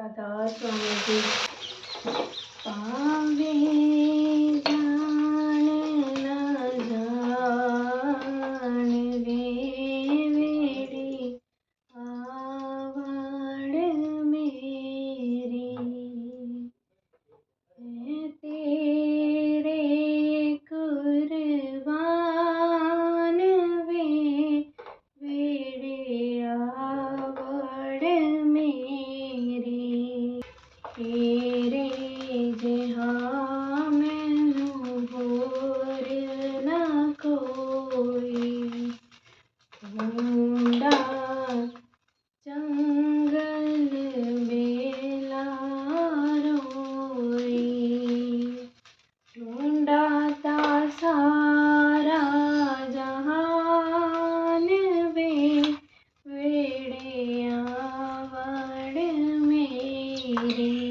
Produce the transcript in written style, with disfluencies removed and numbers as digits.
राधा स्वामी जी पावे जान न जान रे वेड़ी आवड़ मेरी है तेरे कुर्बान वे वेड़े आवड़ मेरी तेरे जहाँ मैनू होर न कोई ढूंढा जंगल बेला रोई ढूंढा ता सारा जहान वे वेड़े आवड़ मेरी।